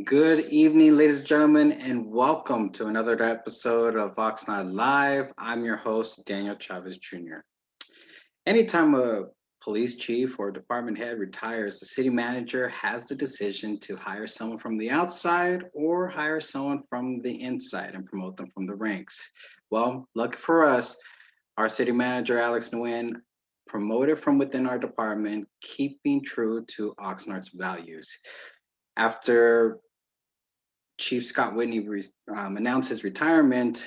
Good evening, ladies and gentlemen, and welcome to another episode of Oxnard Live. I'm your host, Daniel Chavez Jr. Anytime a police chief or department head retires, the city manager has the decision to hire someone from the outside or hire someone from the inside and promote them from the ranks. Well, lucky for us, our city manager, Alex Nguyen, promoted from within our department, keeping true to Oxnard's values. After Chief Scott Whitney announced his retirement,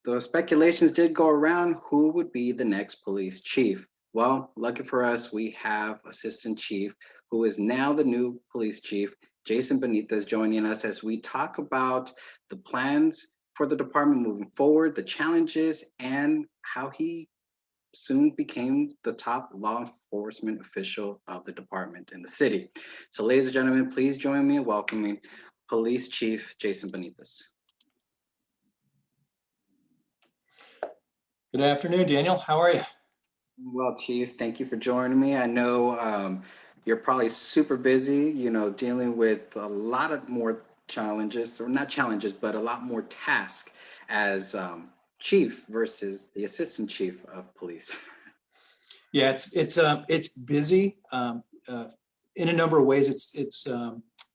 the speculations did go around who would be the next police chief. Well, lucky for us, we have Assistant Chief, who is now the new police chief, Jason Benitez, joining us as we talk about the plans for the department moving forward, the challenges, and how he soon became the top law enforcement official of the department in the city. So, ladies and gentlemen, please join me in welcoming Police Chief Jason Benitez. Good afternoon, Daniel. How are you? Well, Chief, thank you for joining me. I know you're probably super busy, dealing with a lot of more challenges, or not challenges, but a lot more tasks as chief versus the assistant chief of police. Yeah, it's busy in a number of ways. It's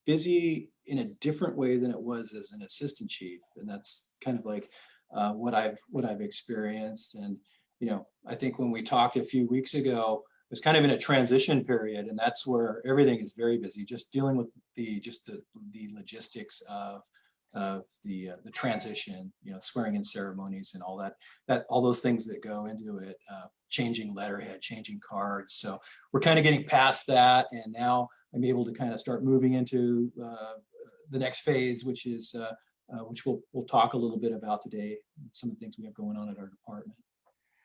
busy in a different way than it was as an assistant chief, and that's kind of like what I've experienced. And I think when we talked a few weeks ago, it was kind of in a transition period, and that's where everything is very busy, just dealing with the logistics of the transition, swearing in ceremonies and all that all those things that go into it, changing letterhead, changing cards. So we're kind of getting past that, and now I'm able to kind of start moving into the next phase, which is which we'll talk a little bit about today, some of the things we have going on at our department.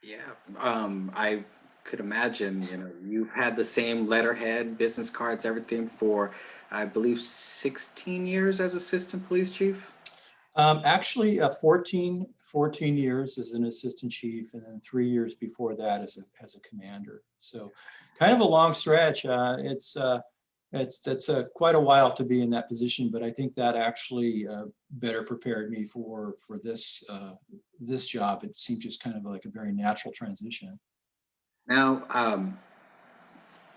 Yeah, I could imagine, you've had the same letterhead, business cards, everything for, I believe, 16 years as assistant police chief. Actually, 14 years as an assistant chief, and then 3 years before that as a commander. So kind of a long stretch. It's quite a while to be in that position, but I think that actually better prepared me for this job. It seemed just kind of like a very natural transition. Now,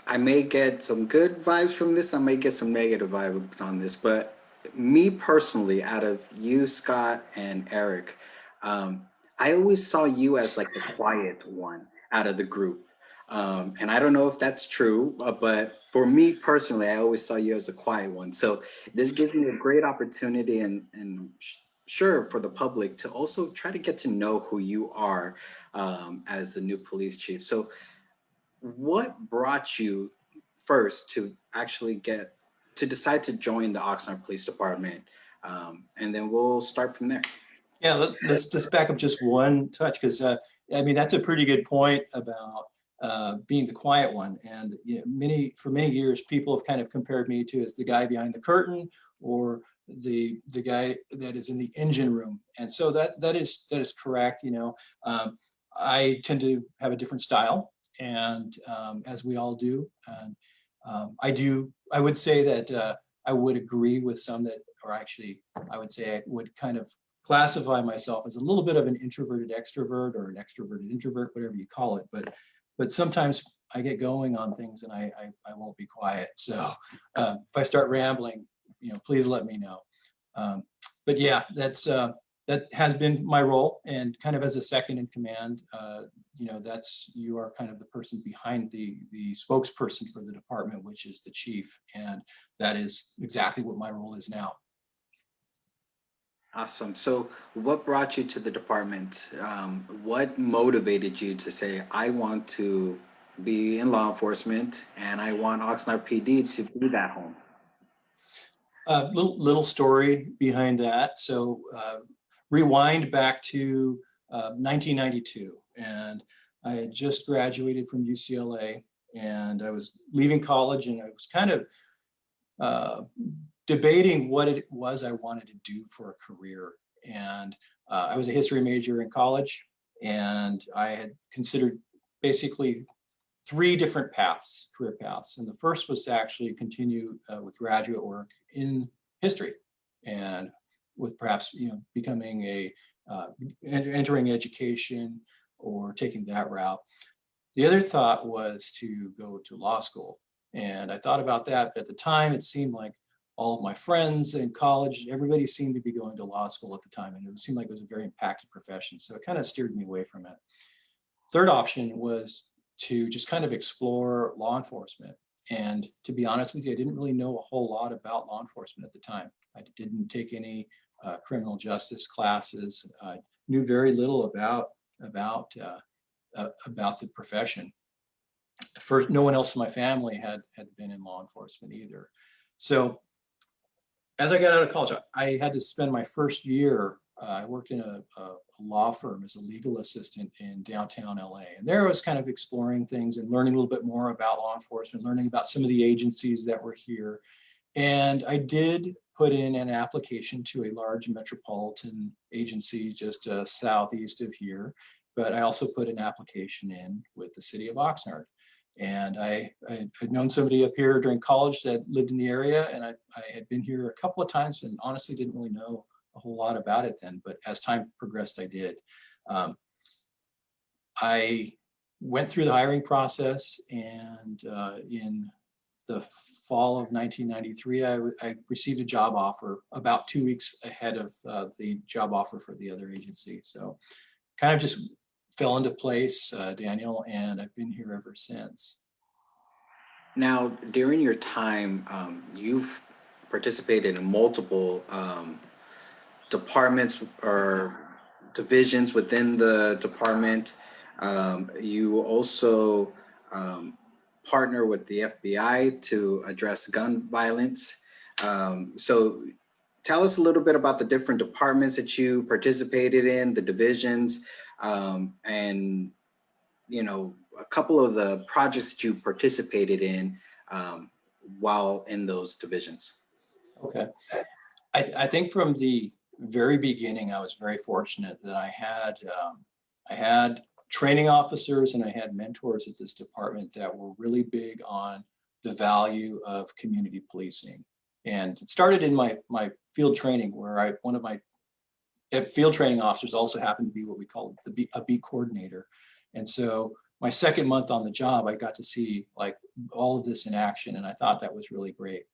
I may get some good vibes from this. I may get some negative vibes on this, but me personally, out of you, Scott, and Eric, I always saw you as like the quiet one out of the group. And I don't know if that's true, but for me personally, I always saw you as the quiet one. So this gives me a great opportunity and sure for the public to also try to get to know who you are as the new police chief. So what brought you first to actually get to decide to join the Oxnard Police Department? And then we'll start from there. Yeah, let's back up just one touch, because I mean, that's a pretty good point about being the quiet one. And for many years, people have kind of compared me to as the guy behind the curtain, or the guy that is in the engine room. And so that is correct. I tend to have a different style, and as we all do. And I would say that I would agree with some that, or actually, I would say I would kind of classify myself as a little bit of an introverted extrovert, or an extroverted introvert, whatever you call it. But sometimes I get going on things, and I won't be quiet. So if I start rambling, please let me know. But yeah, that has been my role, and kind of as a second in command, you are kind of the person behind the spokesperson for the department, which is the chief, and that is exactly what my role is now. Awesome. So, what brought you to the department? What motivated you to say, I want to be in law enforcement and I want Oxnard PD to be that home? Little story behind that. So rewind back to 1992, and I had just graduated from UCLA, and I was leaving college, and I was kind of debating what it was I wanted to do for a career. And I was a history major in college, and I had considered basically three different career paths. And the first was to actually continue with graduate work in history. and with perhaps, becoming entering education or taking that route. The other thought was to go to law school. And I thought about that, but at the time it seemed like all of my friends in college, everybody seemed to be going to law school at the time. And it seemed like it was a very impactful profession. So it kind of steered me away from it. Third option was to just kind of explore law enforcement. And to be honest with you, I didn't really know a whole lot about law enforcement at the time. I didn't take any criminal justice classes. I knew very little about the profession. First, no one else in my family had been in law enforcement either. So as I got out of college, I had to spend my first year. I worked in a law firm as a legal assistant in downtown LA. And there I was kind of exploring things and learning a little bit more about law enforcement, learning about some of the agencies that were here. And I did put in an application to a large metropolitan agency just southeast of here. But I also put an application in with the city of Oxnard. And I had known somebody up here during college that lived in the area, and I had been here a couple of times and honestly didn't really know a whole lot about it then, but as time progressed, I did. I went through the hiring process, and in the fall of 1993, I received a job offer about 2 weeks ahead of the job offer for the other agency. So kind of just fell into place, Daniel, and I've been here ever since. Now, during your time, you've participated in multiple departments or divisions within the department. You also partner with the FBI to address gun violence. So tell us a little bit about the different departments that you participated in, the divisions, and a couple of the projects that you participated in while in those divisions. Okay. I think from the very beginning, I was very fortunate that I had training officers and I had mentors at this department that were really big on the value of community policing. And it started in my field training, where one of my field training officers also happened to be what we call a beat coordinator. And so my second month on the job, I got to see like all of this in action, and I thought that was really great.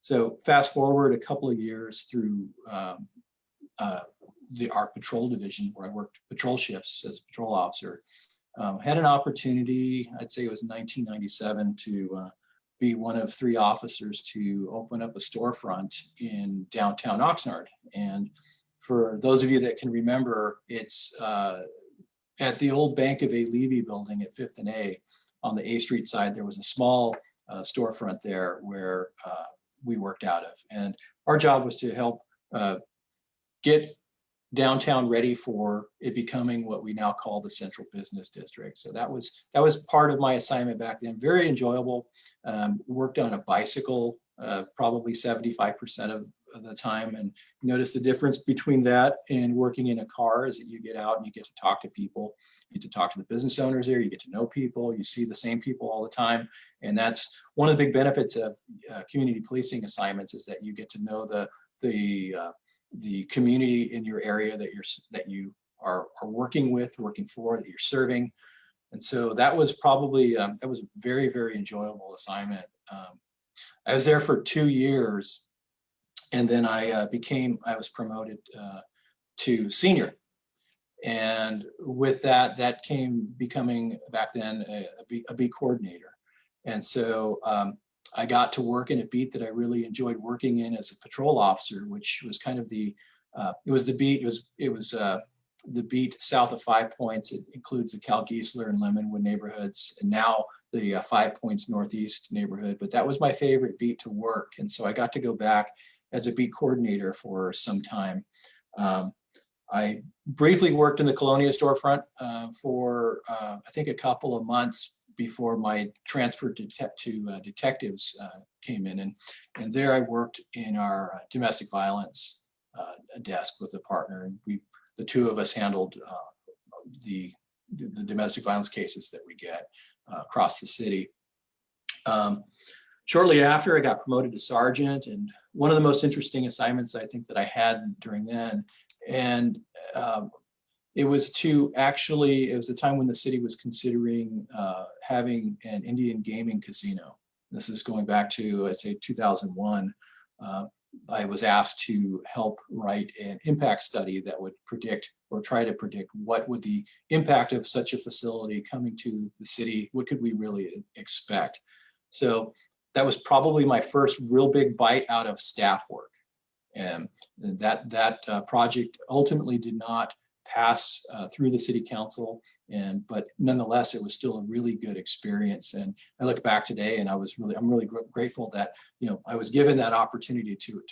So fast forward a couple of years through our patrol division, where I worked patrol shifts as a patrol officer. Had an opportunity, I'd say it was 1997, to be one of 3 officers to open up a storefront in downtown Oxnard. And for those of you that can remember, it's at the old Bank of A. Levy building at 5th and A. On the A Street side, there was a small storefront there where we worked out of. And our job was to help get downtown ready for it becoming what we now call the Central Business District. So that was part of my assignment back then. Very enjoyable. Worked on a bicycle probably 75% of the time, and notice the difference between that and working in a car is that you get out and you get to talk to people, you get to talk to the business owners there, you get to know people, you see the same people all the time. And that's one of the big benefits of community policing assignments, is that you get to know the community in your area that you are working with, working for, that you're serving. And so that was probably that was a very, very enjoyable assignment. I was there for 2 years, and then I was promoted to senior. And with that came becoming back then a beat coordinator. And so I got to work in a beat that I really enjoyed working in as a patrol officer, which was kind of the beat south of 5 Points. It includes the Cal Giesler and Lemonwood neighborhoods, and now the 5 Points Northeast neighborhood. But that was my favorite beat to work. And so I got to go back as a beat coordinator for some time. I briefly worked in the Colonia storefront for I think a couple of months before my transfer to detectives came in. And there I worked in our domestic violence desk with a partner. And the two of us handled the domestic violence cases that we get across the city. Shortly after, I got promoted to sergeant, and one of the most interesting assignments I think that I had during then, and it was it was the time when the city was considering having an Indian gaming casino. This is going back to, I'd say, 2001. I was asked to help write an impact study that would predict or try to predict what would the impact of such a facility coming to the city, what could we really expect? So that was probably my first real big bite out of staff work. And that project ultimately did not pass through the city council, but nonetheless, it was still a really good experience. And I look back today, and I'm really grateful that I was given that opportunity to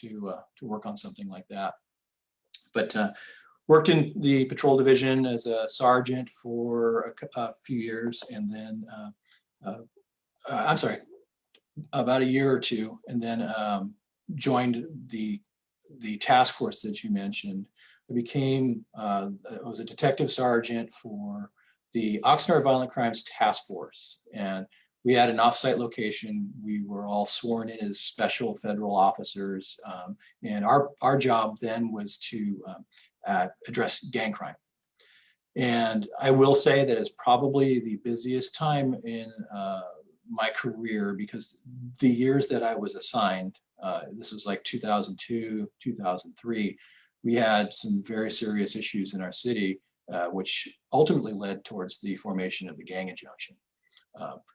work on something like that. But worked in the patrol division as a sergeant for a few years, and then I'm sorry, about a year or two, and then joined the task force that you mentioned. I was a detective sergeant for the Oxnard Violent Crimes Task Force, and we had an offsite location. We were all sworn in as special federal officers, and our job then was to address gang crime. And I will say that it's probably the busiest time in my career, because the years that I was assigned, this was like 2002, 2003, we had some very serious issues in our city, which ultimately led towards the formation of the gang injunction.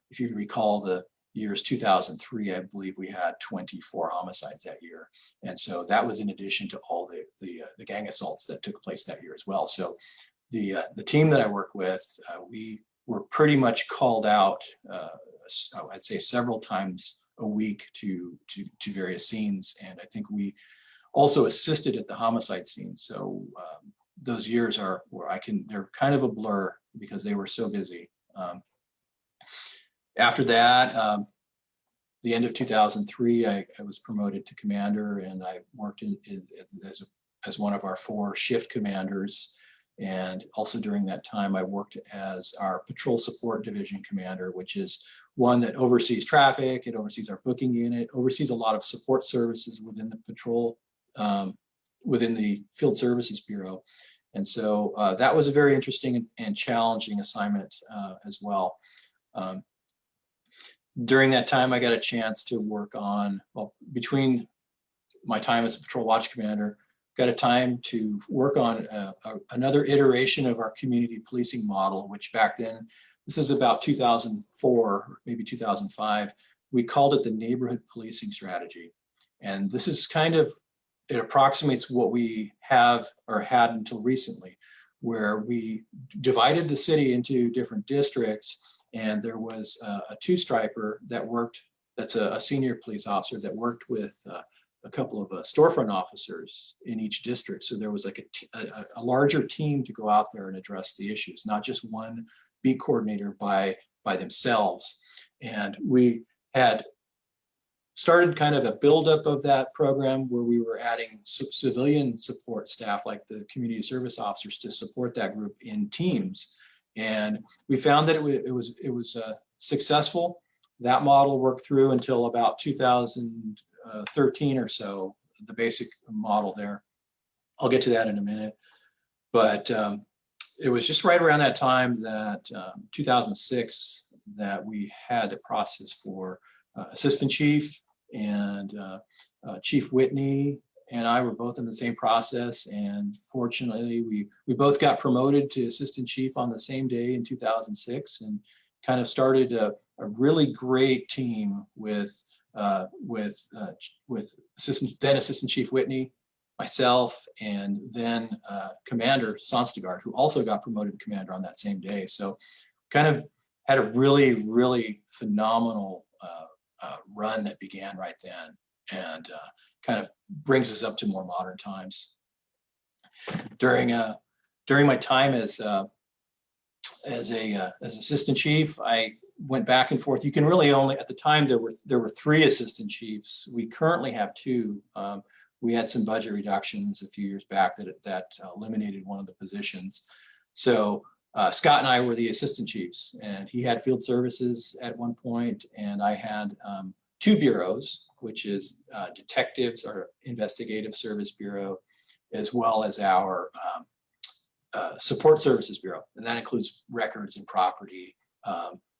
If you recall the years 2003, I believe we had 24 homicides that year. And so that was in addition to all the gang assaults that took place that year as well. So the team that I work with, we were pretty much called out, I'd say several times a week to various scenes. And I think we also assisted at the homicide scene. So those years they're kind of a blur because they were so busy. After that, the end of 2003, I was promoted to commander, and I worked as one of our 4 shift commanders. And also during that time, I worked as our patrol support division commander, which is one that oversees traffic, it oversees our booking unit, oversees a lot of support services within the patrol, within the Field Services Bureau. And so that was a very interesting and challenging assignment as well. During that time, I got a chance to work on, between my time as a patrol watch commander, got a time to work on another iteration of our community policing model, which back then, this is about 2004, maybe 2005, we called it the neighborhood policing strategy. And this is it approximates what we have or had until recently, where we divided the city into different districts, and there was a 2-striper that worked, that's a senior police officer that worked with a couple of storefront officers in each district. So there was like a larger team to go out there and address the issues, not just one beat coordinator by themselves. And we had started kind of a buildup of that program where we were adding civilian support staff like the community service officers to support that group in teams. And we found that it was successful. That model worked through until about 2013 or so, the basic model there. I'll get to that in a minute. But it was just right around that time that 2006 that we had a process for assistant chief, and Chief Whitney and I were both in the same process. And fortunately, we both got promoted to assistant chief on the same day in 2006, and kind of started a really great team with Assistant Chief Whitney, myself, and then Commander Sonstegard, who also got promoted to commander on that same day. So kind of had a really, really phenomenal run that began right then, and kind of brings us up to more modern times. During my time as assistant chief, I went back and forth. You can really only, at the time there were 3 assistant chiefs. We currently have 2. We had some budget reductions a few years back that eliminated one of the positions. So Scott and I were the assistant chiefs, and he had field services at one point, and I had two bureaus, which is detectives, our investigative service bureau, as well as our support services bureau. And that includes records and property,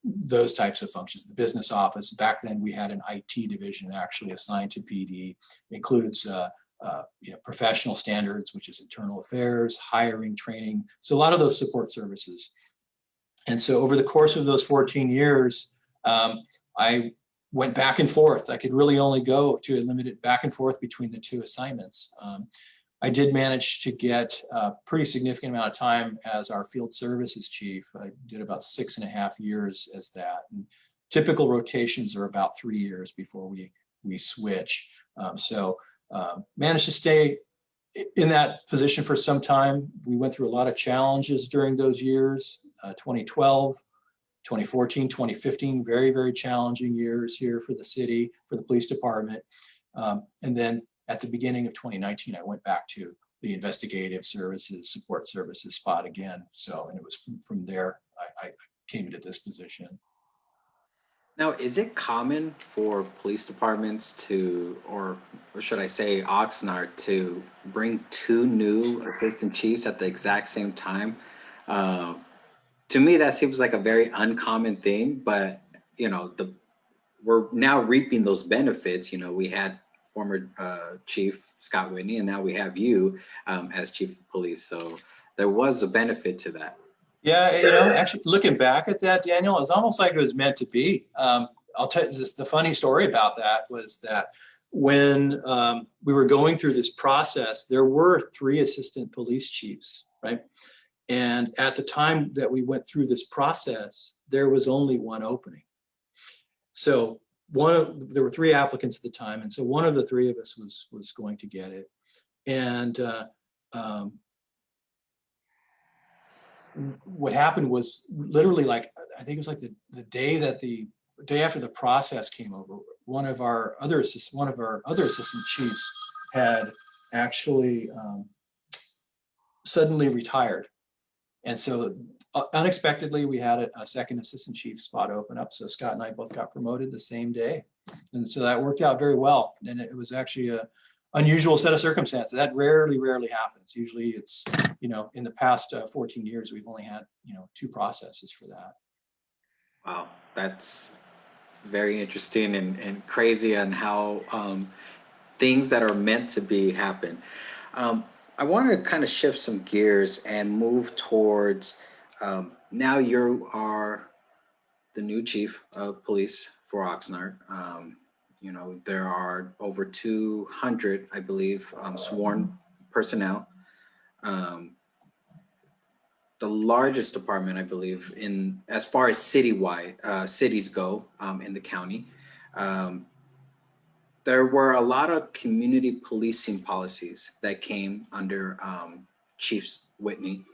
those types of functions. The business office, back then we had an IT division actually assigned to PD, includes professional standards, which is internal affairs, hiring, training. So a lot of those support services. And so over the course of those 14 years, I went back and forth. I could really only go to a limited back and forth between the two assignments. I did manage to get a pretty significant amount of time as our field services chief. I did about 6.5 years as that. And typical rotations are about 3 years before we switch. Managed to stay in that position for some time. We went through a lot of challenges during those years, 2012, 2014, 2015, very, very challenging years here for the city, for the police department. And then at the beginning of 2019, I went back to the investigative services, support services spot again. So, and it was from there I came into this position. Now, is it common for police departments to, or should I say Oxnard, to bring two new assistant chiefs at the exact same time? To me, that seems like a very uncommon thing, but we're now reaping those benefits. We had former Chief Scott Whitney, and now we have you as chief of police. So there was a benefit to that. Yeah, actually looking back at that, Daniel, it's almost like it was meant to be. I'll tell you the funny story about that was that when we were going through this process, there were 3 assistant police chiefs, right? And at the time that we went through this process, there was only one opening. So there were 3 applicants at the time, and so one of the 3 of us was going to get it. And what happened was literally, like, I think it was like the day after the process came over, one of our other assistant chiefs had actually suddenly retired. And so unexpectedly, we had a second assistant chief spot open up. So Scott and I both got promoted the same day. And so that worked out very well. And it was actually a unusual set of circumstances. That rarely happens. Usually it's, in the past 14 years, we've only had, 2 processes for that. Wow, that's very interesting and crazy on how things that are meant to be happen. I want to kind of shift some gears and move towards now you are the new chief of police for Oxnard. There are over 200, I believe, sworn personnel. The largest department, I believe, as far as cities go in the county. There were a lot of community policing policies that came under Chief Whitney.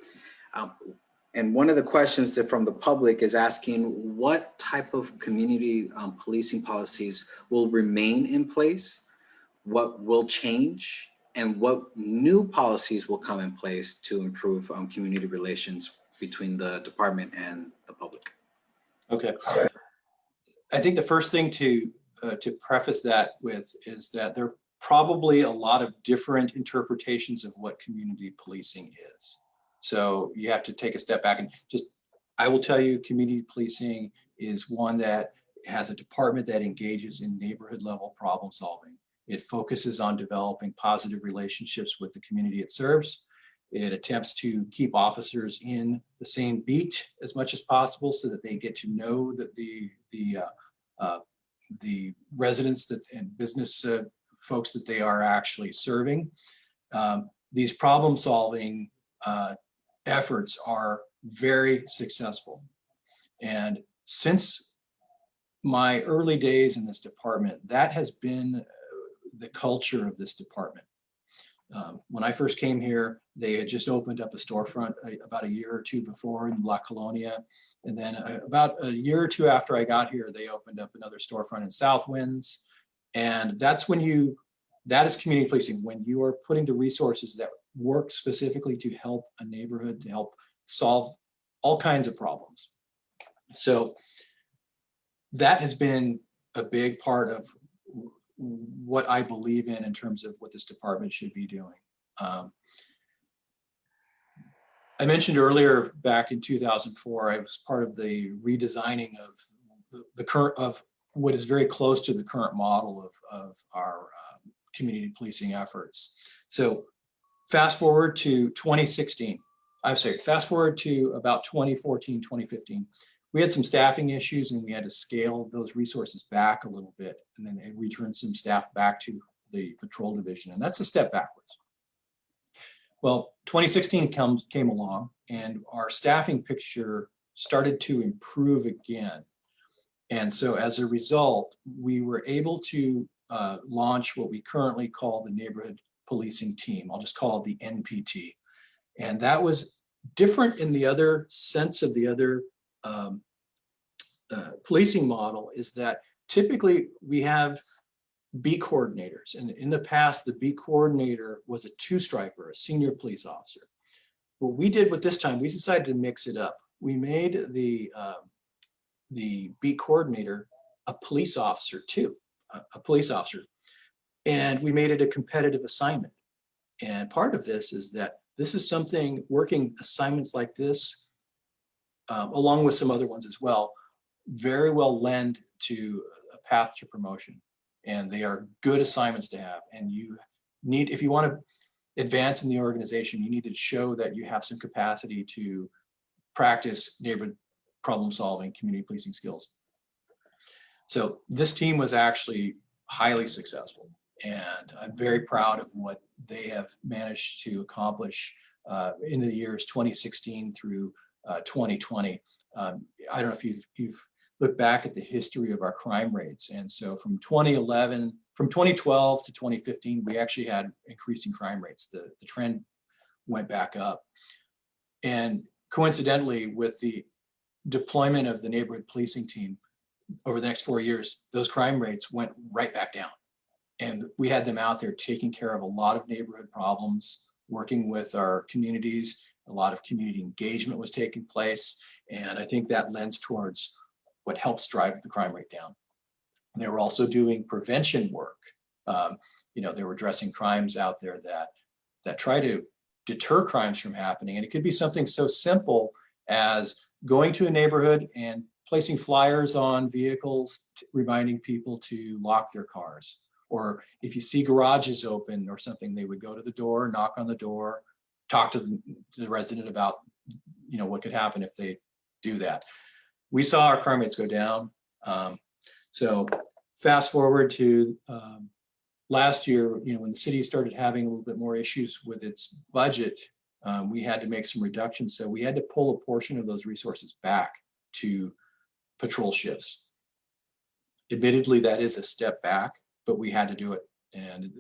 And one of the questions from the public is asking what type of community policing policies will remain in place, what will change, and what new policies will come in place to improve community relations between the department and the public. Okay. I think the first thing to preface that with is that there are probably a lot of different interpretations of what community policing is. So you have to take a step back and I will tell you, community policing is one that has a department that engages in neighborhood level problem solving. It focuses on developing positive relationships with the community it serves. It attempts to keep officers in the same beat as much as possible so that they get to know that the residents and business folks that they are actually serving. These problem solving efforts are very successful. And since my early days in this department, that has been the culture of this department. When I first came here, they had just opened up a storefront about a year or 2 before in La Colonia. And then about a year or 2 after I got here, they opened up another storefront in Southwinds. And that is community policing, when you are putting the resources that work specifically to help a neighborhood, to help solve all kinds of problems. So that has been a big part of what I believe in terms of what this department should be doing. I mentioned earlier, back in 2004, I was part of the redesigning of the current, of what is very close to the current model of our community policing efforts. So fast forward to 2016, fast forward to about 2014, 2015. We had some staffing issues and we had to scale those resources back a little bit, and then return some staff back to the patrol division. And that's a step backwards. Well, 2016 came along and our staffing picture started to improve again. And so as a result, we were able to launch what we currently call the Neighborhood Policing Team. I'll just call it the NPT. And that was different in the other sense of the other policing model, is that typically we have B coordinators. And in the past, the B coordinator was a two-striper, a senior police officer. What we did with this time, we decided to mix it up. We made the B coordinator a police officer too, a police officer. And we made it a competitive assignment. And part of this is that this is something, working assignments like this, along with some other ones as well, very well lend to a path to promotion. And they are good assignments to have. And you need, if you want to advance in the organization, you need to show that you have some capacity to practice neighborhood problem solving, community policing skills. So this team was actually highly successful. And I'm very proud of what they have managed to accomplish in the years 2016 through 2020. I don't know if you've looked back at the history of our crime rates. And so from 2012 to 2015, we actually had increasing crime rates. The trend went back up. And coincidentally, with the deployment of the neighborhood policing team over the next 4 years, those crime rates went right back down. And we had them out there taking care of a lot of neighborhood problems, working with our communities. A lot of community engagement was taking place. And I think that lends towards what helps drive the crime rate down. They were also doing prevention work. They were addressing crimes out there that try to deter crimes from happening. And it could be something so simple as going to a neighborhood and placing flyers on vehicles, reminding people to lock their cars. Or if you see garages open or something, they would go to the door, knock on the door, talk to the resident about, what could happen if they do that. We saw our crime rates go down. So fast forward to last year, when the city started having a little bit more issues with its budget, we had to make some reductions. So we had to pull a portion of those resources back to patrol shifts. Admittedly, that is a step back, but we had to do it. And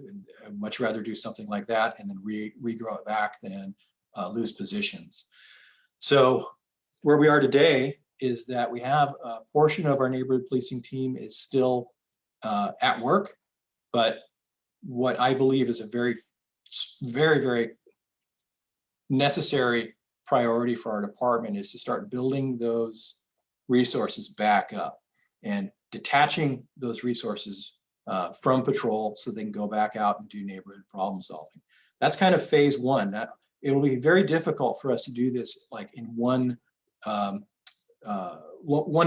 I'd much rather do something like that and then regrow it back than lose positions. So where we are today is that we have a portion of our neighborhood policing team is still at work, but what I believe is a very, very, very necessary priority for our department is to start building those resources back up and detaching those resources from patrol so they can go back out and do neighborhood problem solving. That's kind of phase one. It will be very difficult for us to do this like in one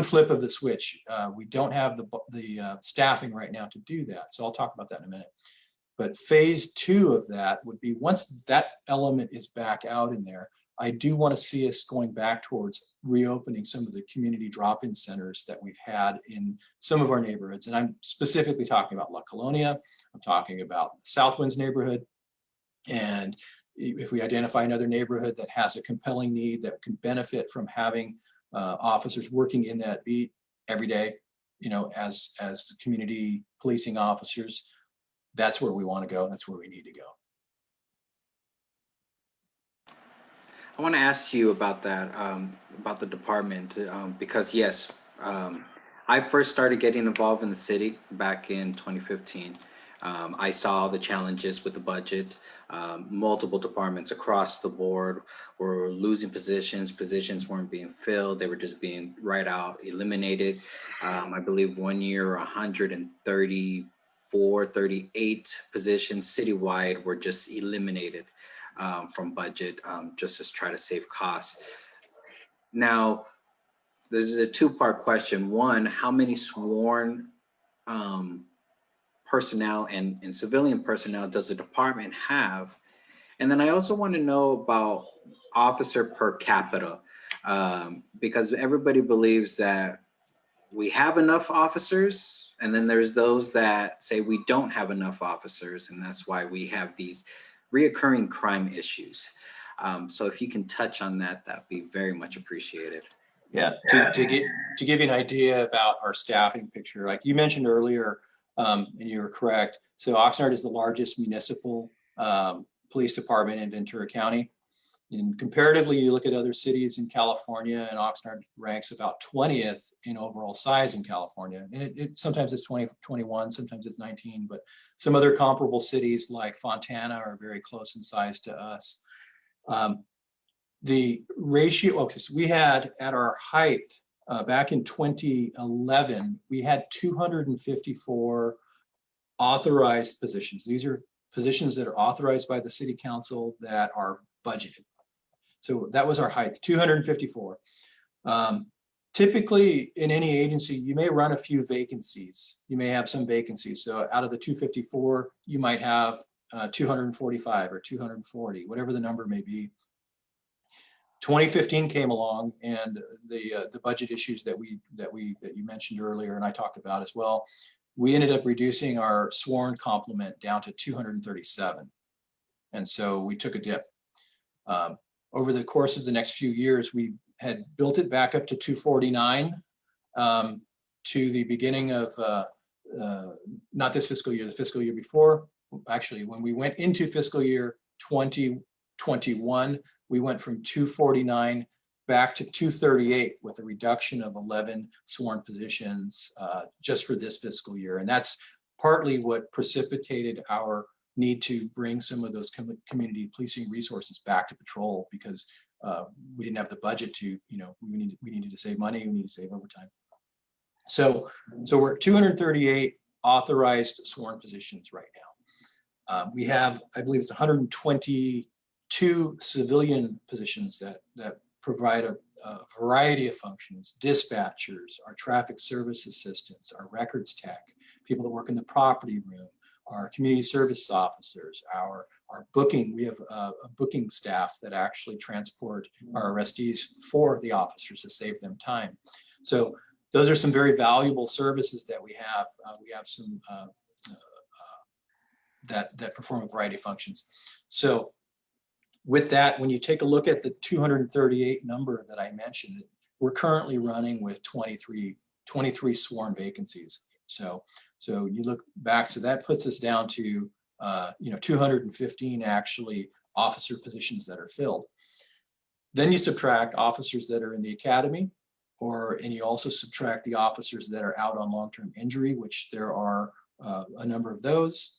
flip of the switch. We don't have the staffing right now to do that. So I'll talk about that in a minute. But phase two of that would be once that element is back out in there, I do want to see us going back towards reopening some of the community drop-in centers that we've had in some of our neighborhoods. And I'm specifically talking about La Colonia. I'm talking about Southwinds neighborhood. And if we identify another neighborhood that has a compelling need that can benefit from having officers working in that beat every day, as community policing officers, that's where we want to go. That's where we need to go. I want to ask you about that, about the department, because yes, I first started getting involved in the city back in 2015. I saw the challenges with the budget. Multiple departments across the board were losing positions. Positions weren't being filled. They were just being right out eliminated. I believe 1 year, 130 438 positions citywide were just eliminated from budget, just to try to save costs. Now, this is a two-part question. One, how many sworn personnel and civilian personnel does the department have? And then I also want to know about officer per capita, because everybody believes that we have enough officers, and then there's those that say we don't have enough officers, and that's why we have these reoccurring crime issues. So if you can touch on that, that'd be very much appreciated. Yeah, to give you an idea about our staffing picture, like you mentioned earlier, and you were correct. So Oxnard is the largest municipal police department in Ventura County. And comparatively, you look at other cities in California, and Oxnard ranks about 20th in overall size in California. And it sometimes it's 20, 21, sometimes it's 19, but some other comparable cities like Fontana are very close in size to us. The ratio, okay, so we had at our height back in 2011, we had 254 authorized positions. These are positions that are authorized by the city council that are budgeted. So that was our height, 254. Typically in any agency, you may run a few vacancies. You may have some vacancies. So out of the 254, you might have 245 or 240, whatever the number may be. 2015 came along, and the budget issues that you mentioned earlier, and I talked about as well. We ended up reducing our sworn complement down to 237, and so we took a dip. Over the course of the next few years, we had built it back up to 249 to the beginning of not this fiscal year, the fiscal year before. Actually, when we went into fiscal year 2021, we went from 249 back to 238 with a reduction of 11 sworn positions just for this fiscal year. And that's partly what precipitated our need to bring some of those community policing resources back to patrol, because we didn't have the budget to, we needed to save money, we need to save overtime. So we're at 238 authorized sworn positions right now. We have, I believe it's 122 civilian positions that provide a variety of functions: dispatchers, our traffic service assistants, our records tech, people that work in the property room, our community service officers, our booking. We have a booking staff that actually transport our arrestees for the officers to save them time. So those are some very valuable services that we have. We have some that perform a variety of functions. So with that, when you take a look at the 238 number that I mentioned, we're currently running with 23 sworn vacancies. So you look back, so that puts us down to 215 actually officer positions that are filled. Then you subtract officers that are in the academy, and you also subtract the officers that are out on long-term injury, which there are a number of those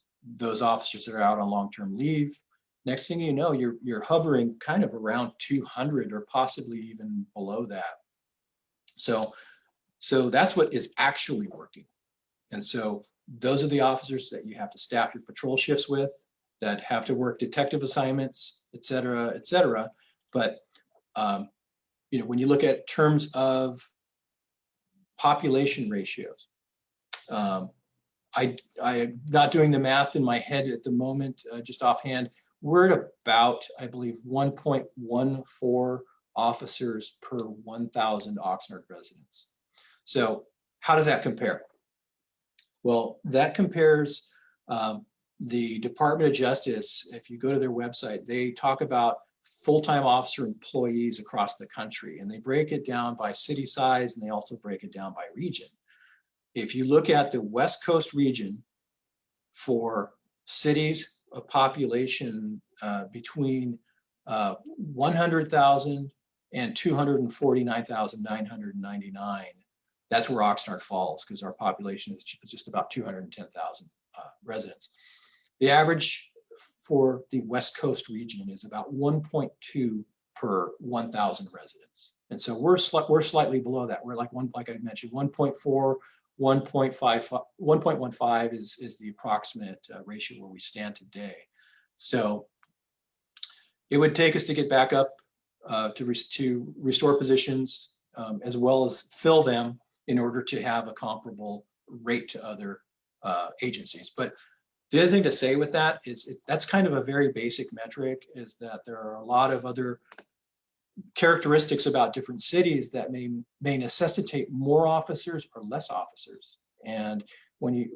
officers that are out on long-term leave. Next thing you know, you're hovering kind of around 200 or possibly even below that. So that's what is actually working. And so those are the officers that you have to staff your patrol shifts with, that have to work detective assignments, et cetera, et cetera. But when you look at terms of population ratios, I'm not doing the math in my head at the moment, just offhand. We're at about, I believe, 1.14 officers per 1,000 Oxnard residents. So how does that compare? Well, that compares the Department of Justice. If you go to their website, they talk about full-time officer employees across the country, and they break it down by city size, and they also break it down by region. If you look at the West Coast region for cities of population between 100,000 and 249,999, that's where Oxnard falls, because our population is just about 210,000 residents. The average for the West Coast region is about 1.2 per 1,000 residents. And so we're slightly below that. We're like I mentioned, 1.4, 1.15 is the approximate ratio where we stand today. So it would take us to get back up to restore positions as well as fill them in order to have a comparable rate to other agencies. But the other thing to say with that is that's kind of a very basic metric, is that there are a lot of other characteristics about different cities that may necessitate more officers or less officers. And we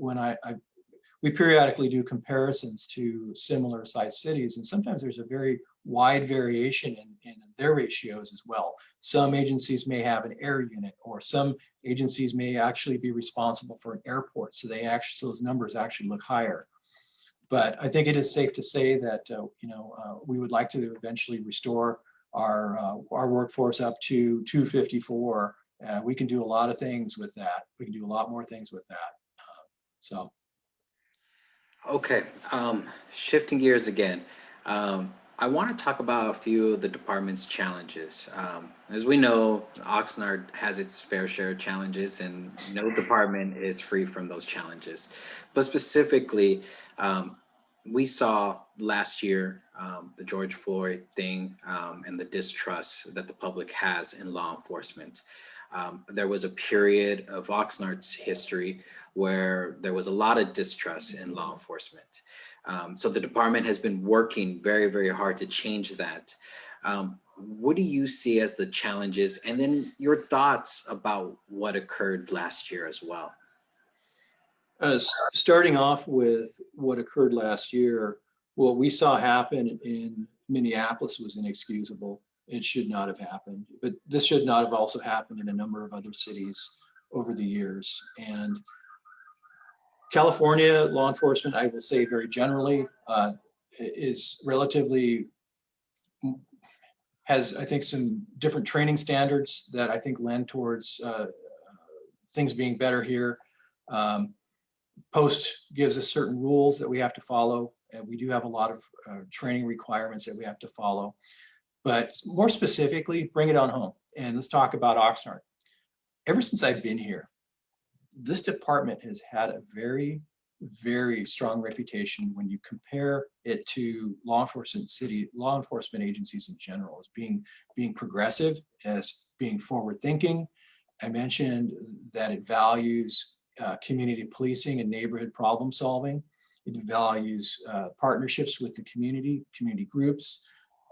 periodically do comparisons to similar sized cities, and sometimes there's a very wide variation in their ratios as well. Some agencies may have an air unit, or some agencies may actually be responsible for an airport, so those numbers actually look higher. But I think it is safe to say that we would like to eventually restore our workforce up to 254. We can do a lot of things with that. We can do a lot more things with that. So. Okay, shifting gears again. I want to talk about a few of the department's challenges. As we know, Oxnard has its fair share of challenges, and no department is free from those challenges. But specifically, we saw last year the George Floyd thing and the distrust that the public has in law enforcement. There was a period of Oxnard's history where there was a lot of distrust in law enforcement. So the department has been working very, very hard to change that. What do you see as the challenges, and then your thoughts about what occurred last year as well? Starting off with what occurred last year, what we saw happen in Minneapolis was inexcusable. It should not have happened, but this should not have also happened in a number of other cities over the years. And California law enforcement, I will say very generally, is relatively, has, I think, some different training standards that I think lend towards things being better here. Post gives us certain rules that we have to follow, and we do have a lot of training requirements that we have to follow. But more specifically, bring it on home, and let's talk about Oxnard. Ever since I've been here, this department has had a very, very strong reputation when you compare it to law enforcement agencies in general, as being progressive, as being forward thinking. I mentioned that it values community policing and neighborhood problem solving. It values partnerships with the community groups.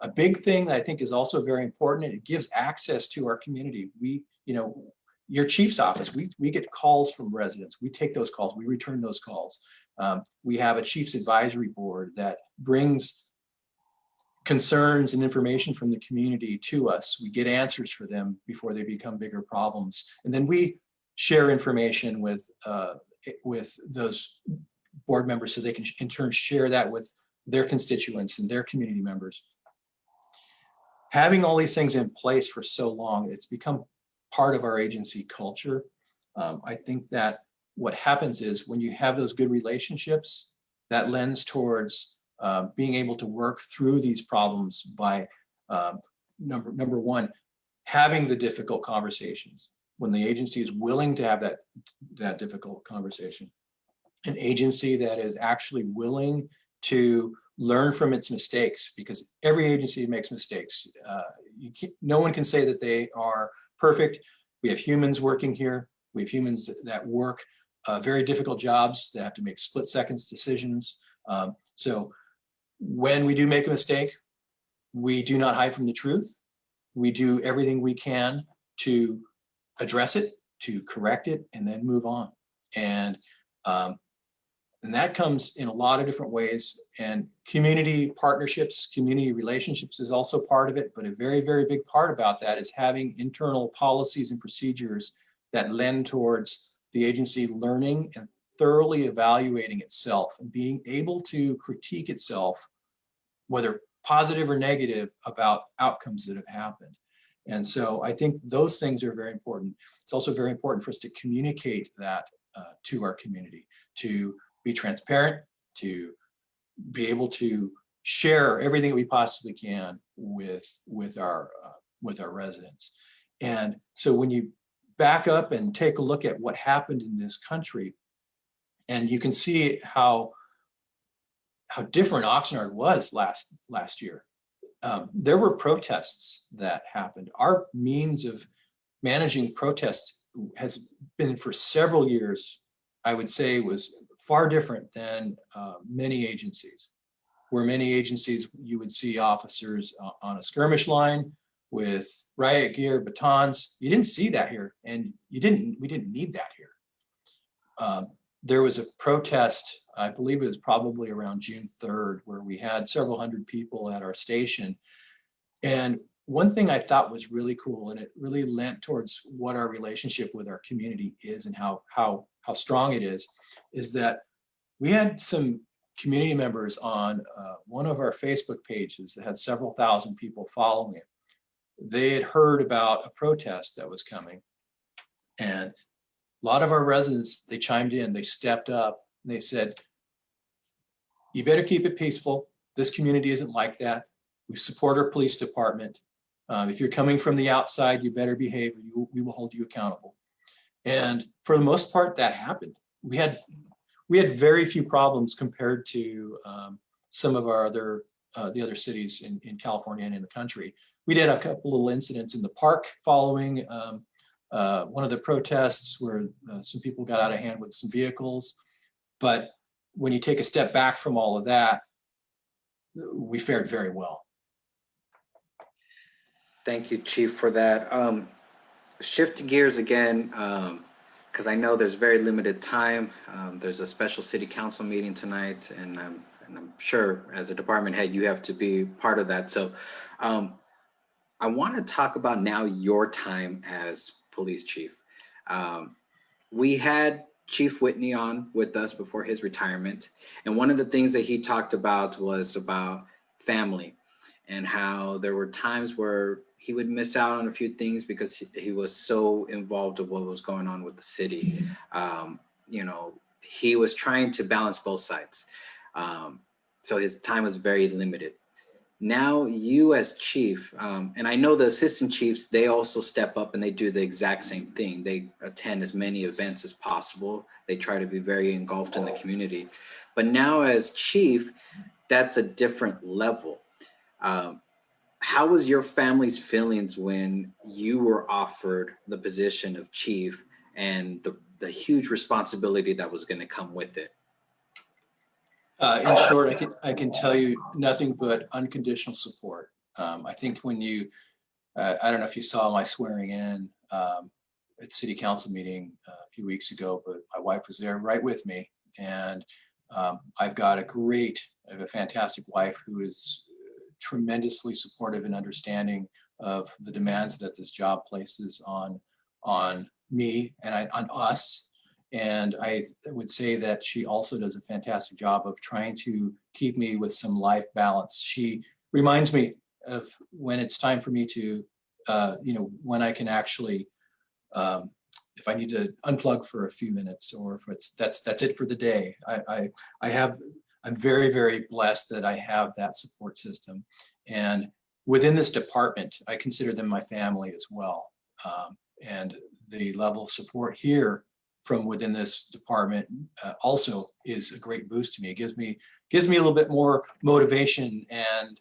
A big thing that I think is also very important, it gives access to our community. Your chief's office, we get calls from residents. We take those calls, we return those calls. We have a chief's advisory board that brings concerns and information from the community to us. We get answers for them before they become bigger problems. And then we share information with those board members so they can in turn share that with their constituents and their community members. Having all these things in place for so long, it's become part of our agency culture. I think that what happens is when you have those good relationships, that lends towards being able to work through these problems by number one, having the difficult conversations. When the agency is willing to have that difficult conversation, an agency that is actually willing to learn from its mistakes, because every agency makes mistakes. No one can say that they are perfect. We have humans working here. We have humans that work very difficult jobs that have to make split-second decisions. So when we do make a mistake, we do not hide from the truth. We do everything we can to address it, to correct it, and then move on. And that comes in a lot of different ways. And community partnerships, community relationships is also part of it. But a very, very big part about that is having internal policies and procedures that lend towards the agency learning and thoroughly evaluating itself and being able to critique itself, whether positive or negative, about outcomes that have happened. And so I think those things are very important. It's also very important for us to communicate that to our community, to be transparent, to be able to share everything we possibly can with our residents. And so when you back up and take a look at what happened in this country, and you can see how different Oxnard was last year. There were protests that happened. Our means of managing protests has been for several years, I would say, was far different than many agencies. Where many agencies, you would see officers on a skirmish line with riot gear, batons. You didn't see that here, and we didn't need that here. There was a protest, I believe it was probably around June 3rd, where we had several hundred people at our station. And one thing I thought was really cool, and it really lent towards what our relationship with our community is and how strong it is that we had some community members on one of our Facebook pages that had several thousand people following it. They had heard about a protest that was coming, and a lot of our residents, they chimed in, they stepped up, and they said, you better keep it peaceful. This community isn't like that. We support our police department. If you're coming from the outside, you better behave, or we will hold you accountable. And for the most part, that happened. We had very few problems compared to some of our the other cities in California and in the country. We did have a couple little incidents in the park following one of the protests where some people got out of hand with some vehicles. But when you take a step back from all of that, we fared very well. Thank you, Chief, for that. Shift gears again, because I know there's very limited time. There's a special city council meeting tonight, and I'm sure as a department head, you have to be part of that. So I want to talk about now your time as police chief. We had Chief Whitney on with us before his retirement, and one of the things that he talked about was about family and how there were times where he would miss out on a few things because he was so involved in what was going on with the city. He was trying to balance both sides. So his time was very limited. Now you as chief, and I know the assistant chiefs, they also step up and they do the exact same thing. They attend as many events as possible. They try to be very engulfed in the community. But now as chief, that's a different level. How was your family's feelings when you were offered the position of chief and the huge responsibility that was going to come with it? In short, I can tell you nothing but unconditional support. I think when I don't know if you saw my swearing in at city council meeting a few weeks ago, but my wife was there right with me. And I've got I have a fantastic wife who is tremendously supportive and understanding of the demands that this job places on me and on us. And I would say that she also does a fantastic job of trying to keep me with some life balance. She reminds me of when it's time for me to, when I can actually, if I need to unplug for a few minutes, or if that's it for the day. I'm very, very blessed that I have that support system. And within this department, I consider them my family as well. And the level of support here from within this department also is a great boost to me. It gives me a little bit more motivation and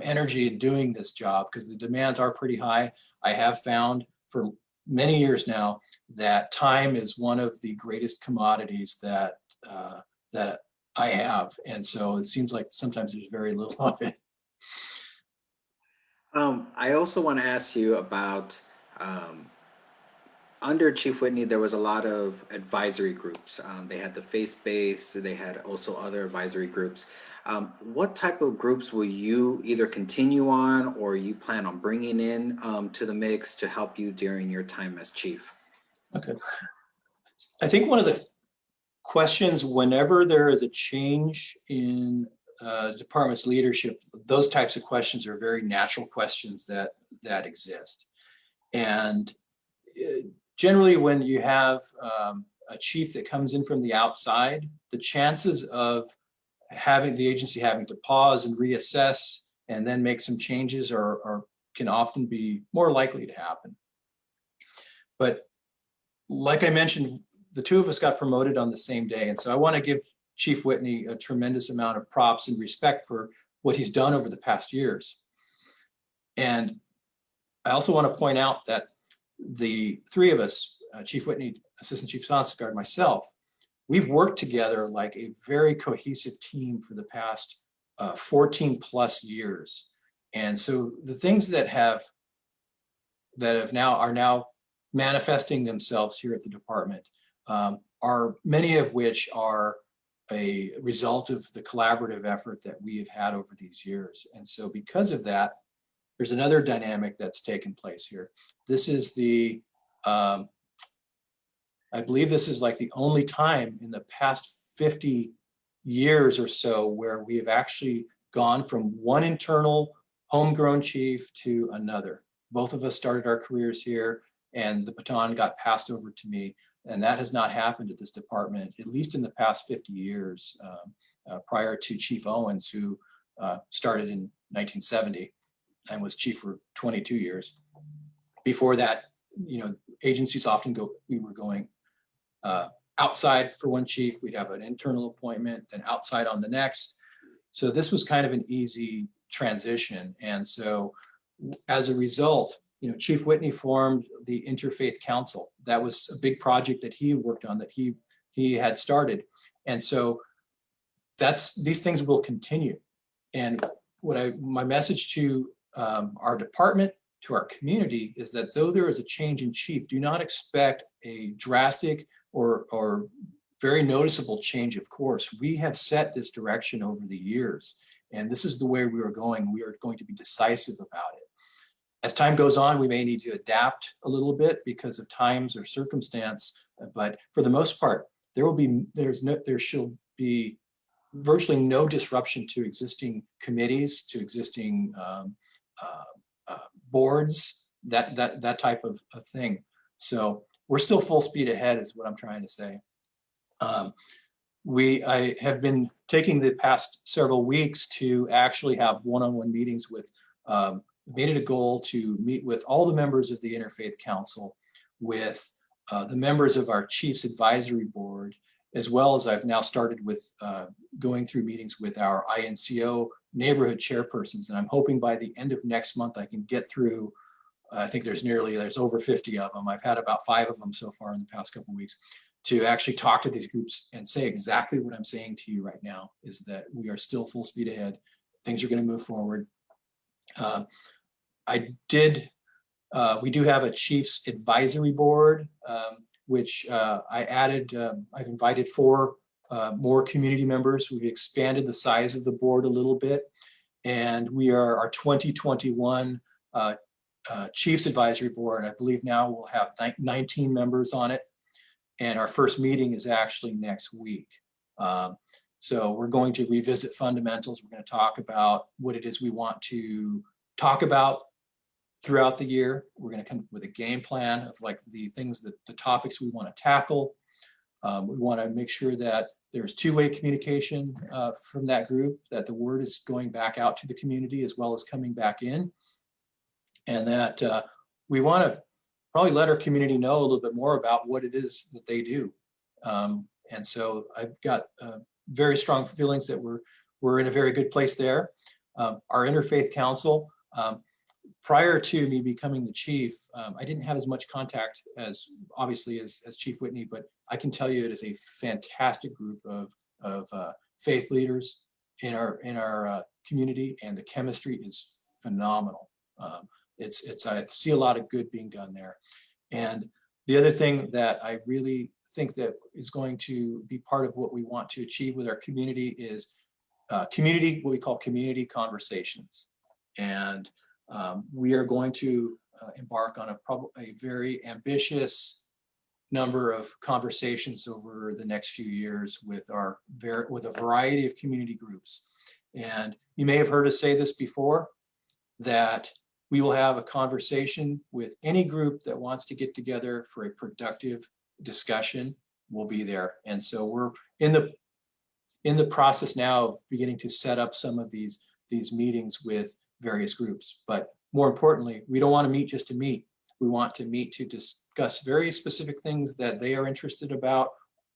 energy in doing this job, because the demands are pretty high. I have found for many years now that time is one of the greatest commodities that I have, and so it seems like sometimes there's very little of it. I also want to ask you about under Chief Whitney, there was a lot of advisory groups. They had the faith-based, they had also other advisory groups. What type of groups will you either continue on or you plan on bringing in to the mix to help you during your time as chief? Okay. I think one of the questions whenever there is a change in department's leadership, those types of questions are very natural questions that exist. And generally, when you have a chief that comes in from the outside, the chances of having the agency having to pause and reassess and then make some changes can often be more likely to happen. But like I mentioned, the two of us got promoted on the same day. And so I want to give Chief Whitney a tremendous amount of props and respect for what he's done over the past years. And I also want to point out that the three of us, Chief Whitney, Assistant Chief Sonskar, myself, we've worked together like a very cohesive team for the past 14 plus years. And so the things that are now manifesting themselves here at the department are many of which are a result of the collaborative effort that we have had over these years. And so because of that, there's another dynamic that's taken place here. This is I believe this is like the only time in the past 50 years or so where we have actually gone from one internal homegrown chief to another. Both of us started our careers here, and the baton got passed over to me. And that has not happened at this department, at least in the past 50 years, prior to Chief Owens, who started in 1970 and was chief for 22 years. Before that, agencies often we were going outside for one chief, we'd have an internal appointment, then outside on the next. So this was kind of an easy transition. And so as a result, Chief Whitney formed the Interfaith Council. That was a big project that he worked on, that he had started. And so these things will continue. And my message to our department, to our community, is that though there is a change in chief, do not expect a drastic or very noticeable change of course. We have set this direction over the years, and this is the way we are going. We are going to be decisive about it. As time goes on, we may need to adapt a little bit because of times or circumstance, but for the most part, there shall be virtually no disruption to existing committees, to existing boards, that type of thing. So we're still full speed ahead is what I'm trying to say. I have been taking the past several weeks to actually have one-on-one meetings with, made it a goal to meet with all the members of the Interfaith Council, with the members of our Chiefs Advisory Board, as well as I've now started with going through meetings with our INCO neighborhood chairpersons. And I'm hoping by the end of next month, I can get through, I think there's over 50 of them. I've had about 5 of them so far in the past couple of weeks, to actually talk to these groups and say exactly what I'm saying to you right now, is that we are still full speed ahead. Things are going to move forward. We do have a Chiefs Advisory Board, which I added. I've invited 4 more community members. We've expanded the size of the board a little bit, and our 2021 Chiefs Advisory Board, I believe now will have 19 members on it. And our first meeting is actually next week. So we're going to revisit fundamentals. We're going to talk about what it is we want to talk about throughout the year. We're going to come up with a game plan of like the topics we want to tackle. We want to make sure that there's two-way communication from that group, that the word is going back out to the community as well as coming back in. And that we want to probably let our community know a little bit more about what it is that they do. And so I've got very strong feelings that we're in a very good place there. Our Interfaith Council, prior to me becoming the chief, I didn't have as much contact as obviously as Chief Whitney, but I can tell you it is a fantastic group of faith leaders in our community, and the chemistry is phenomenal. I see a lot of good being done there. And the other thing that I really think that is going to be part of what we want to achieve with our community is what we call community conversations. And we are going to embark on a very ambitious number of conversations over the next few years with a variety of community groups. And you may have heard us say this before, that we will have a conversation with any group that wants to get together for a productive discussion. We'll be there. And so we're in the process now of beginning to set up some of these meetings with various groups. But more importantly, we don't want to meet just to meet. We want to meet to discuss very specific things that they are interested about,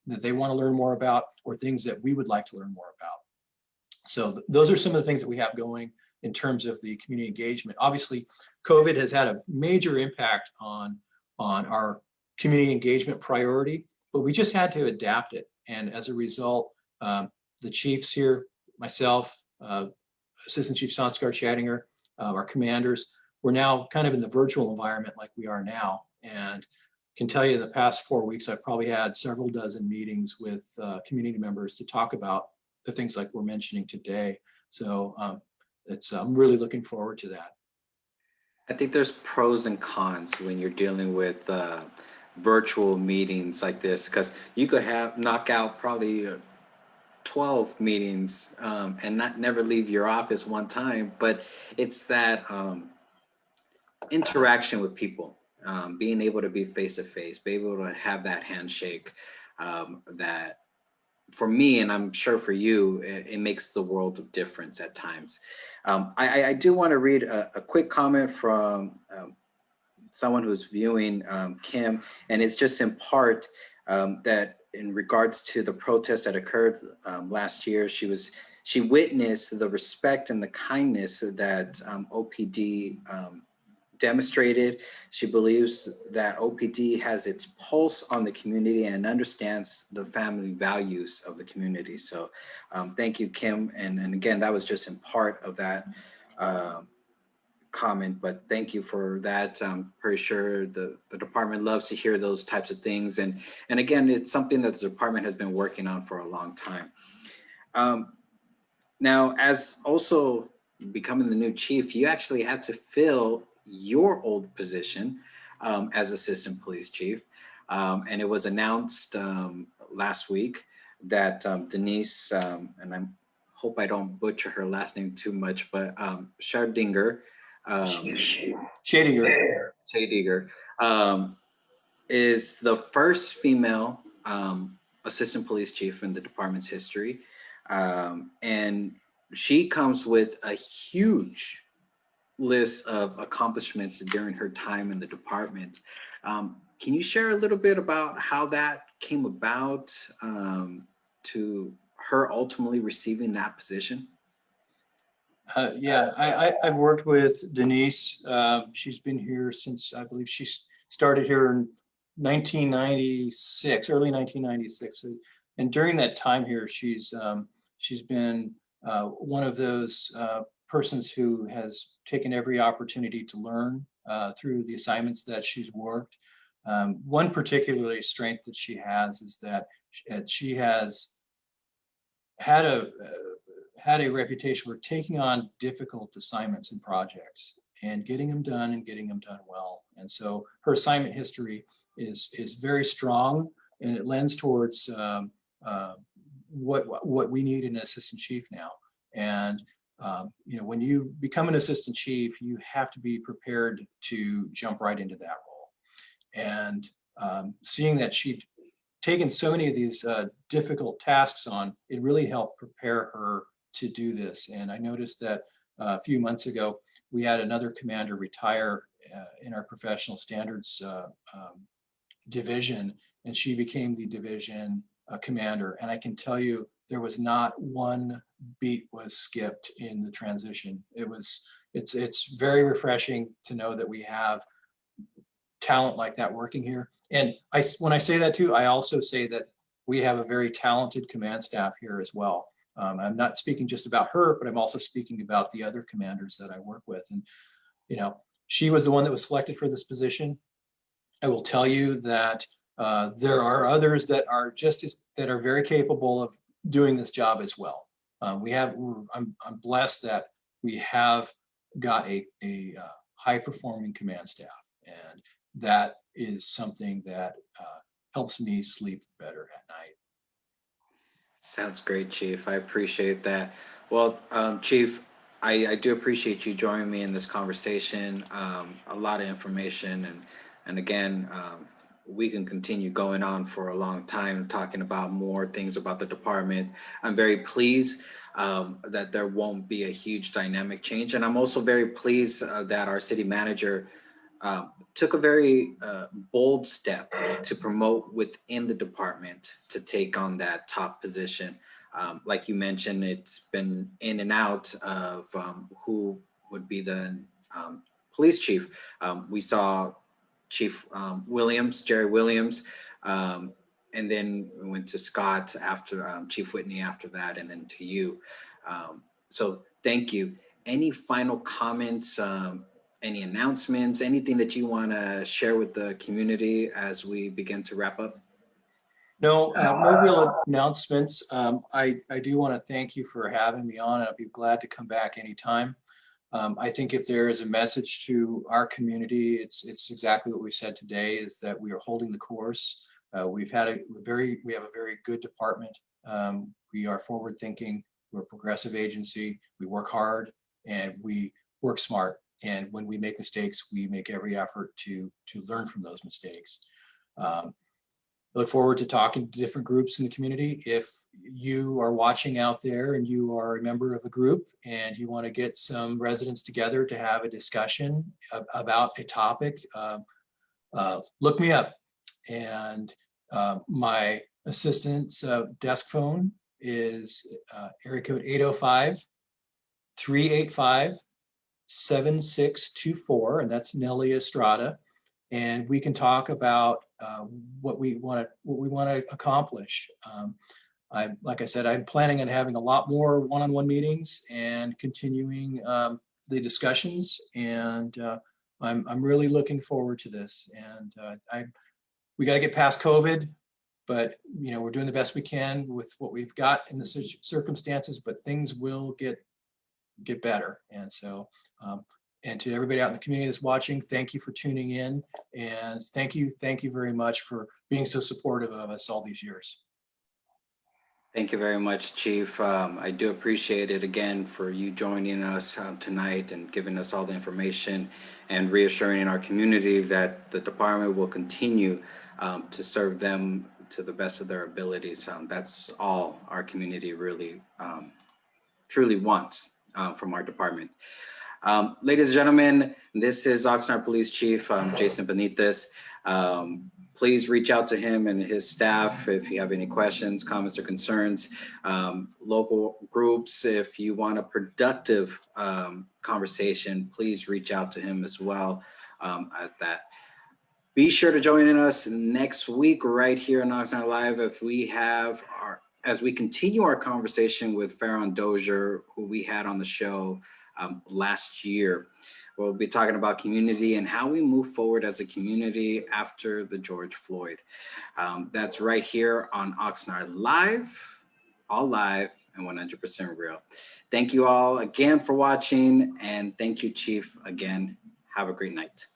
that they want to learn more about, or things that we would like to learn more about. So those are some of the things that we have going in terms of the community engagement. Obviously, COVID has had a major impact on our community engagement priority, but we just had to adapt it. And as a result, the chiefs here, myself, Assistant Chief Sonskar Schattinger, our commanders, we're now kind of in the virtual environment like we are now. And can tell you in the past 4 weeks, I've probably had several dozen meetings with community members to talk about the things like we're mentioning today. So I'm really looking forward to that. I think there's pros and cons when you're dealing with virtual meetings like this, because you could knock out probably 12 meetings and never leave your office one time, but it's that interaction with people, being able to be face to face, be able to have that handshake, that for me, and I'm sure for you, it makes the world of difference at times. I do want to read a quick comment from someone who's viewing, Kim, and it's just in part that in regards to the protest that occurred last year, she witnessed the respect and the kindness that OPD demonstrated. She believes that OPD has its pulse on the community and understands the family values of the community. So thank you, Kim. And again, that was just in part of that comment, but thank you for that. I'm pretty sure the department loves to hear those types of things. And again, it's something that the department has been working on for a long time. Now, as also becoming the new chief, you actually had to fill your old position as assistant police chief. And it was announced last week that Denise, and I hope I don't butcher her last name too much, but Schattinger, Schattinger, is the first female assistant police chief in the department's history. And she comes with a huge list of accomplishments during her time in the department. Can you share a little bit about how that came about to her ultimately receiving that position? Yeah, I've worked with Denise. She's been here since, I believe she started here in 1996, early 1996. And during that time here, she's been one of those persons who has taken every opportunity to learn through the assignments that she's worked. One particularly strength that she has is that she has had a reputation for taking on difficult assignments and projects and getting them done well. And so her assignment history is very strong, and it lends towards what we need in an assistant chief now. And when you become an assistant chief, you have to be prepared to jump right into that role. And seeing that she'd taken so many of these difficult tasks on, it really helped prepare her to do this. And I noticed that a few months ago, we had another commander retire in our professional standards division, and she became the division commander. And I can tell you, there was not one beat was skipped in the transition. It's very refreshing to know that we have talent like that working here. And when I say that too, I also say that we have a very talented command staff here as well. I'm not speaking just about her, but I'm also speaking about the other commanders that I work with. And, she was the one that was selected for this position. I will tell you that there are others that are that are very capable of doing this job as well. I'm blessed that we have got a high performing command staff, and that is something that helps me sleep better at night. Sounds great, Chief. I appreciate that. Well, Chief, I do appreciate you joining me in this conversation. A lot of information, and again, we can continue going on for a long time talking about more things about the department. I'm very pleased that there won't be a huge dynamic change, and I'm also very pleased that our city manager took a very bold step to promote within the department to take on that top position. Like you mentioned, it's been in and out of who would be the police chief. We saw Chief Williams, Jerry Williams, and then we went to Scott after Chief Whitney after that, and then to you. So thank you. Any final comments? Any announcements, anything that you want to share with the community as we begin to wrap up? No, no real announcements. I do want to thank you for having me on, and I'd be glad to come back anytime. I think if there is a message to our community, it's exactly what we said today, is that we are holding the course. We have a very good department. We are forward thinking. We're a progressive agency. We work hard and we work smart. And when we make mistakes, we make every effort to learn from those mistakes. I look forward to talking to different groups in the community. If you are watching out there and you are a member of a group and you want to get some residents together to have a discussion about a topic, look me up. And my assistant's desk phone is area code 805-385-7624, and that's Nellie Estrada. And we can talk about what we want to accomplish. Like I said, I'm planning on having a lot more one-on-one meetings and continuing the discussions. And I'm really looking forward to this. And we got to get past COVID, but we're doing the best we can with what we've got in the circumstances. But things will get better. And so. And to everybody out in the community that's watching, thank you for tuning in. And thank you very much for being so supportive of us all these years. Thank you very much, Chief. I do appreciate it again for you joining us tonight and giving us all the information and reassuring our community that the department will continue to serve them to the best of their abilities. That's all our community really truly wants from our department. Ladies and gentlemen, this is Oxnard Police Chief Jason Benitez. Please reach out to him and his staff if you have any questions, comments, or concerns. Local groups, if you want a productive conversation, please reach out to him as well at that. Be sure to join us next week right here on Oxnard Live as we continue our conversation with Farron Dozier, who we had on the show last year. We'll be talking about community and how we move forward as a community after the George Floyd. That's right here on Oxnard Live, all live and 100% real. Thank you all again for watching, and thank you, Chief, again. Have a great night.